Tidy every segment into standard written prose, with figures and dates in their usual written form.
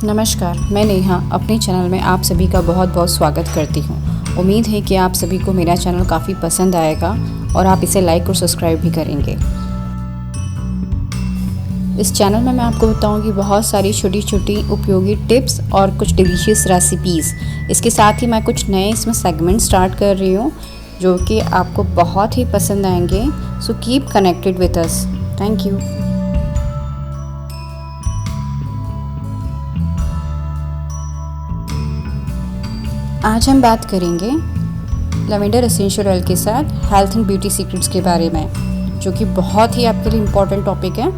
नमस्कार, मैं नेहा अपने चैनल में आप सभी का बहुत बहुत स्वागत करती हूँ। उम्मीद है कि आप सभी को मेरा चैनल काफ़ी पसंद आएगा और आप इसे लाइक और सब्सक्राइब भी करेंगे। इस चैनल में मैं आपको बताऊंगी बहुत सारी छोटी छोटी उपयोगी टिप्स और कुछ डिलीशियस रेसिपीज़। इसके साथ ही मैं कुछ नए इसमें सेगमेंट स्टार्ट कर रही हूँ जो कि आपको बहुत ही पसंद आएंगे। So keep connected with us. Thank you. आज हम बात करेंगे लवेंडर एसेंशियल ऑयल के साथ हेल्थ एंड ब्यूटी सीक्रेट्स के बारे में, जो कि बहुत ही आपके लिए इम्पॉर्टेंट टॉपिक है।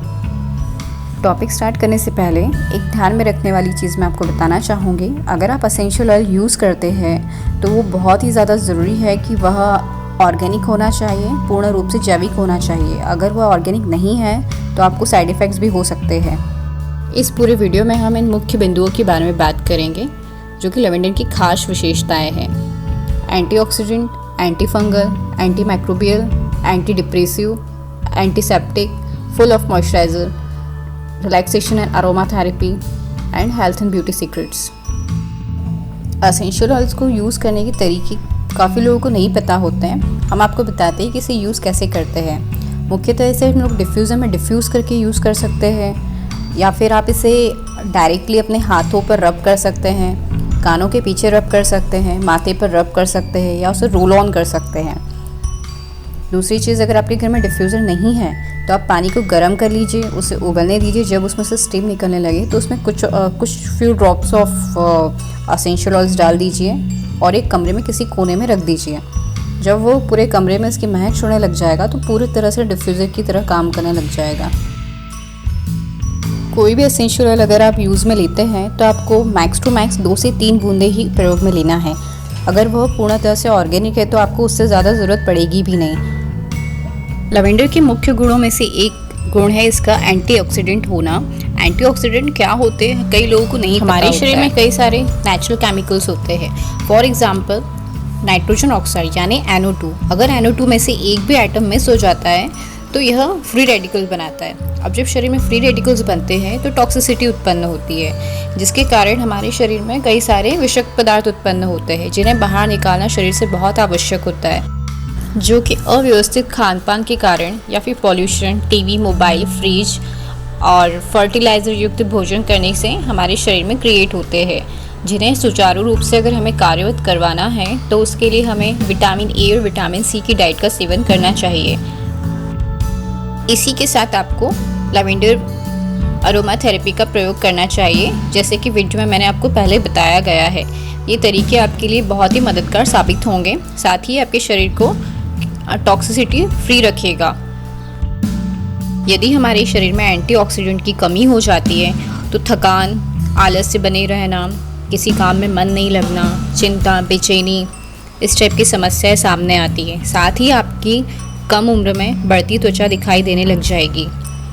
टॉपिक स्टार्ट करने से पहले एक ध्यान में रखने वाली चीज़ मैं आपको बताना चाहूँगी। अगर आप एसेंशियल ऑयल यूज़ करते हैं तो वो बहुत ही ज़्यादा ज़रूरी है कि वह ऑर्गेनिक होना चाहिए, पूर्ण रूप से जैविक होना चाहिए। अगर वह ऑर्गेनिक नहीं है तो आपको साइड इफ़ेक्ट्स भी हो सकते हैं। इस पूरे वीडियो में हम इन मुख्य बिंदुओं के बारे में बात करेंगे जो कि लवेंडर की खास विशेषताएं हैं। Antioxidant, anti fungal, anti microbial, anti depressive, antiseptic, full of moisturiser, relaxation and aroma therapy and health and beauty secrets. Essential oils को यूज़ करने के तरीके काफ़ी लोगों को नहीं पता होते हैं। हम आपको बताते हैं कि इसे यूज़ कैसे करते हैं। मुख्यतः इसे हम लोग डिफ्यूज़र में डिफ्यूज़ करके यूज़ कर सकते हैं, या फिर आप इसे डायरेक्टली अपने हाथों पर रब कर सकते हैं, कानों के पीछे रब कर सकते हैं, माथे पर रब कर सकते हैं, या उसे रोल ऑन कर सकते हैं। दूसरी चीज़, अगर आपके घर में डिफ्यूज़र नहीं है तो आप पानी को गर्म कर लीजिए, उसे उबलने दीजिए। जब उसमें से स्टीम निकलने लगे तो उसमें कुछ few drops of essential oils डाल दीजिए और एक कमरे में किसी कोने में रख दीजिए। जब वो पूरे कमरे में इसकी महक छोड़ने लग जाएगा तो पूरी तरह से डिफ्यूज़र की तरह काम करने लग जाएगा। कोई भी एसेंशियल ऑयल अगर आप यूज़ में लेते हैं तो आपको मैक्स टू मैक्स 2 से 3 बूंदे ही प्रयोग में लेना है। अगर वह पूर्ण तरह से ऑर्गेनिक है तो आपको उससे ज़्यादा ज़रूरत पड़ेगी भी नहीं। लवेंडर के मुख्य गुणों में से एक गुण है इसका एंटीऑक्सीडेंट होना। एंटीऑक्सीडेंट क्या होते हैं कई लोगों को नहीं पता। हमारे शरीर में कई सारे नेचुरल केमिकल्स होते हैं। फॉर एग्जाम्पल नाइट्रोजन ऑक्साइड यानी NO2। अगर NO2 में से एक भी एटम मिस हो जाता है तो यह फ्री रेडिकल्स बनाता है। अब जब शरीर में फ्री रेडिकल्स बनते हैं तो टॉक्सिसिटी उत्पन्न होती है, जिसके कारण हमारे शरीर में कई सारे विषाक्त पदार्थ उत्पन्न होते हैं जिन्हें बाहर निकालना शरीर से बहुत आवश्यक होता है, जो कि अव्यवस्थित खान पान के कारण या फिर पॉल्यूशन, टीवी, मोबाइल, फ्रिज और फर्टिलाइज़र युक्त भोजन करने से हमारे शरीर में क्रिएट होते हैं, जिन्हें सुचारू रूप से अगर हमें कार्यरत करवाना है तो उसके लिए हमें विटामिन ए और विटामिन सी की डाइट का सेवन करना चाहिए। इसी के साथ आपको लवेंडर अरोमा थेरेपी का प्रयोग करना चाहिए, जैसे कि वीडियो में मैंने आपको पहले बताया गया है। ये तरीके आपके लिए बहुत ही मददगार साबित होंगे, साथ ही आपके शरीर को टॉक्सिसिटी फ्री रखेगा। यदि हमारे शरीर में एंटीऑक्सीडेंट की कमी हो जाती है तो थकान, आलस से बने रहना, किसी काम में मन नहीं लगना, चिंता, बेचैनी, इस टाइप की समस्याएं सामने आती है। साथ ही आपकी कम उम्र में बढ़ती त्वचा दिखाई देने लग जाएगी।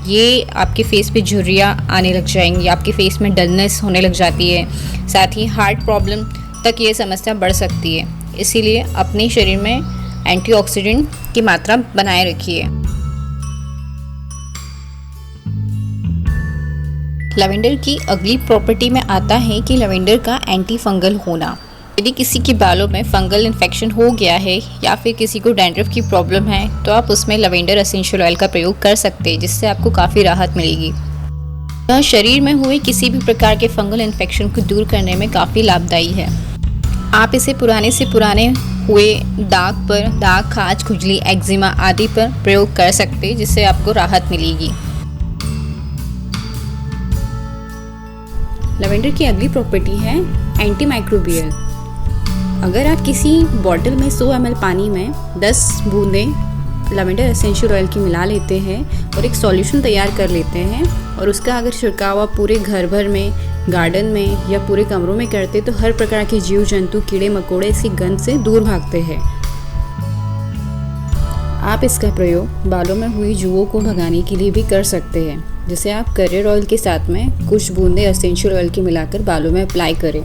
ये आपके फेस पे झुर्रियाँ आने लग जाएंगी, आपके फेस में डलनेस होने लग जाती है। साथ ही हार्ट प्रॉब्लम तक ये समस्या बढ़ सकती है। इसीलिए अपने शरीर में एंटीऑक्सीडेंट की मात्रा बनाए रखिए। लवेंडर की अगली प्रॉपर्टी में आता है कि लवेंडर का एंटी फंगल होना। यदि किसी के बालों में फंगल इन्फेक्शन हो गया है या फिर किसी को डैंड्रफ की प्रॉब्लम है तो आप उसमें लवेंडर एसेंशियल ऑयल का प्रयोग कर सकते हैं, जिससे आपको काफ़ी राहत मिलेगी। यह शरीर में हुए किसी भी प्रकार के फंगल इन्फेक्शन को दूर करने में काफ़ी लाभदायी है। आप इसे पुराने से पुराने हुए दाग पर, दाग, खाज, खुजली, एक्जिमा आदि पर प्रयोग कर सकते हैं, जिससे आपको राहत मिलेगी। लवेंडर की अगली प्रॉपर्टी है एंटी माइक्रोबियल। अगर आप किसी बॉटल में 100 ml पानी में 10 बूंदें लवेंडर एसेंशियल ऑयल की मिला लेते हैं और एक सॉल्यूशन तैयार कर लेते हैं और उसका अगर छिड़काव आप पूरे घर भर में, गार्डन में या पूरे कमरों में करते तो हर प्रकार के जीव जंतु, कीड़े मकोड़े इसकी गंध से दूर भागते हैं। आप इसका प्रयोग बालों में हुई जुओं को भगाने के लिए भी कर सकते हैं, जिसे आप करियर ऑयल के साथ में कुछ बूंदे एसेंशियल ऑयल की मिलाकर बालों में अप्लाई करें।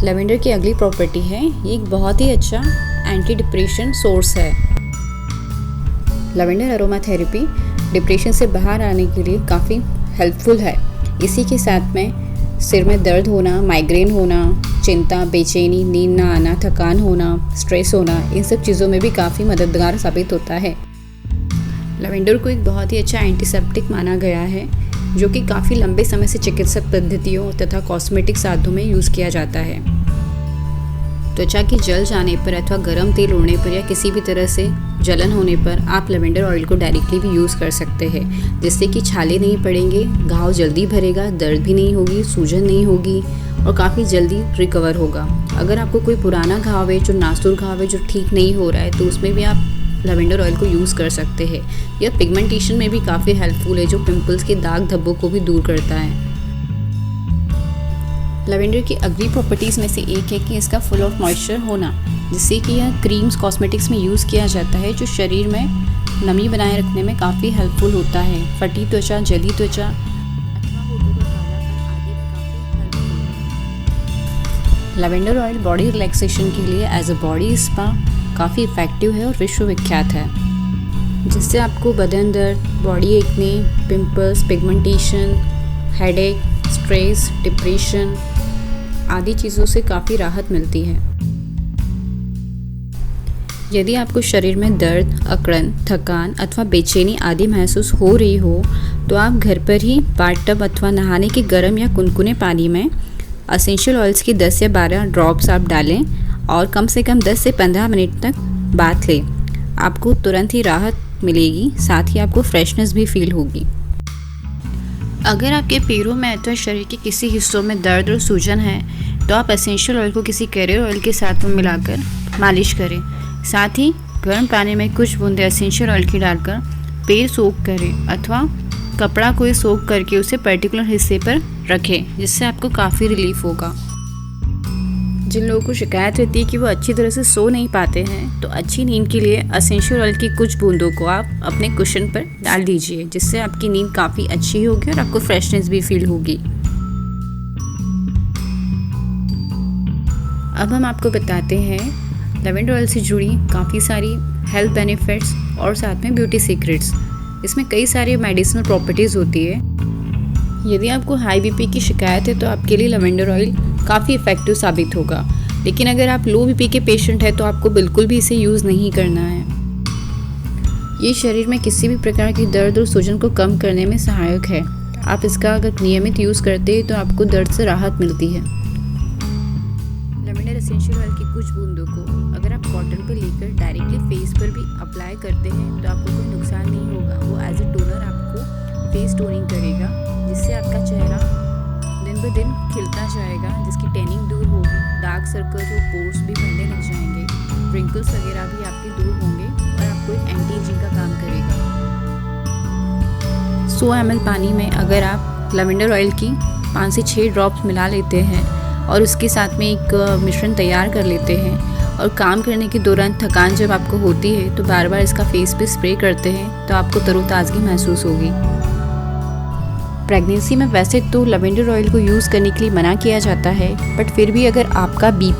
लवेंडर की अगली प्रॉपर्टी है, ये एक बहुत ही अच्छा एंटी डिप्रेशन सोर्स है। लवेंडर अरोमा थेरेपी डिप्रेशन से बाहर आने के लिए काफ़ी हेल्पफुल है। इसी के साथ में सिर में दर्द होना, माइग्रेन होना, चिंता, बेचैनी, नींद ना आना, थकान होना, स्ट्रेस होना, इन सब चीज़ों में भी काफ़ी मददगार साबित होता है। लवेंडर को एक बहुत ही अच्छा एंटीसेप्टिक माना गया है, जो कि काफ़ी लंबे समय से चिकित्सक पद्धतियों तथा कॉस्मेटिक साधनों में यूज़ किया जाता है। त्वचा की जल जाने पर अथवा गर्म तेल उड़ने पर या किसी भी तरह से जलन होने पर आप लवेंडर ऑयल को डायरेक्टली भी यूज़ कर सकते हैं, जिससे कि छाले नहीं पड़ेंगे, घाव जल्दी भरेगा, दर्द भी नहीं होगी, सूजन नहीं होगी और काफ़ी जल्दी रिकवर होगा। अगर आपको कोई पुराना घाव है, जो नासुर घाव है, जो ठीक नहीं हो रहा है, तो उसमें भी आप लवेंडर ऑयल को यूज़ कर सकते हैं। यह पिगमेंटेशन में भी काफ़ी हेल्पफुल है, जो पिंपल्स के दाग धब्बों को भी दूर करता है। लवेंडर की अगली प्रॉपर्टीज़ में से एक है कि इसका फुल ऑफ मॉइस्चर होना, जिससे कि यह क्रीम्स कॉस्मेटिक्स में यूज़ किया जाता है, जो शरीर में नमी बनाए रखने में काफ़ी हेल्पफुल होता है। फटी त्वचा, जली त्वचा अथवा होठों का कालापन आदि में काफ़ी हेल्पफुल है। लवेंडर ऑयल बॉडी रिलैक्सेशन के लिए एज अ बॉडी स्पा काफ़ी इफ़ेक्टिव है और विश्वविख्यात है, जिससे आपको बदन दर्द, body acne, pimples, pigmentation, headache, stress, depression आदि चीज़ों से काफ़ी राहत मिलती है। यदि आपको शरीर में दर्द, अकड़न, थकान अथवा बेचैनी आदि महसूस हो रही हो, तो आप घर पर ही बाथटब अथवा नहाने के गर्म या कुनकुने पानी में एसेंशियल ऑयल्स की 10 या 12 ड्रॉप्स आप डालें और कम से कम 10 से 15 मिनट तक बाथ लें। आपको तुरंत ही राहत मिलेगी, साथ ही आपको फ्रेशनेस भी फील होगी। अगर आपके पैरों में अथवा शरीर के किसी हिस्सों में दर्द और सूजन है, तो आप एसेंशियल ऑयल को किसी कैरियर ऑयल के साथ में मिलाकर मालिश करें। साथ ही गर्म पानी में कुछ बूंदे एसेंशियल ऑयल की डालकर पैर सोख करें अथवा कपड़ा कोई सोख करके उसे पर्टिकुलर हिस्से पर रखें, जिससे आपको काफ़ी रिलीफ होगा। जिन लोगों को शिकायत रहती है कि वो अच्छी तरह से सो नहीं पाते हैं, तो अच्छी नींद के लिए एसेंशियल ऑयल की कुछ बूंदों को आप अपने कुशन पर डाल दीजिए, जिससे आपकी नींद काफ़ी अच्छी होगी और आपको फ्रेशनेस भी फील होगी। अब हम आपको बताते हैं लवेंडर ऑयल से जुड़ी काफ़ी सारी हेल्थ बेनिफिट्स और साथ में ब्यूटी सीक्रेट्स। इसमें कई सारी मेडिसिनल प्रॉपर्टीज़ होती है। यदि आपको हाई बीपी की शिकायत है, तो आपके लिए लवेंडर ऑयल काफ़ी इफ़ेक्टिव साबित होगा। लेकिन अगर आप लो बीपी के पेशेंट हैं, तो आपको बिल्कुल भी इसे यूज़ नहीं करना है। ये शरीर में किसी भी प्रकार की दर्द और सूजन को कम करने में सहायक है। आप इसका अगर नियमित यूज़ करते हैं, तो आपको दर्द से राहत मिलती है। लवेंडर एसेंशियल ऑयल की कुछ बूंदों को अगर आप कॉटन पर लेकर डायरेक्टली फेस पर भी अप्लाई करते हैं, तो आपको कोई नुकसान नहीं होगा। वो एज ए टोनर आपको फेस टोनिंग करेगा, जिससे आपका चेहरा दिन ब दिन खिलता जाएगा, जिसकी टैनिंग दूर होगी, डार्क सर्कल्स और पोर्स भी भरने लग जाएंगे, रिंकल्स वगैरह भी आपके दूर होंगे और आपको एक एंटी एजिंग का काम करेगा। 100 ml पानी में अगर आप लवेंडर ऑयल की 5 से 6 ड्रॉप्स मिला लेते हैं और उसके साथ में एक मिश्रण तैयार कर लेते हैं और काम करने के दौरान थकान जब आपको होती है, तो बार बार इसका फेस पे स्प्रे करते हैं, तो आपको तरोताज़गी महसूस होगी। प्रेगनेंसी में वैसे तो लवेंडर ऑयल को यूज़ करने के लिए मना किया जाता है, बट फिर भी अगर आपका बीपी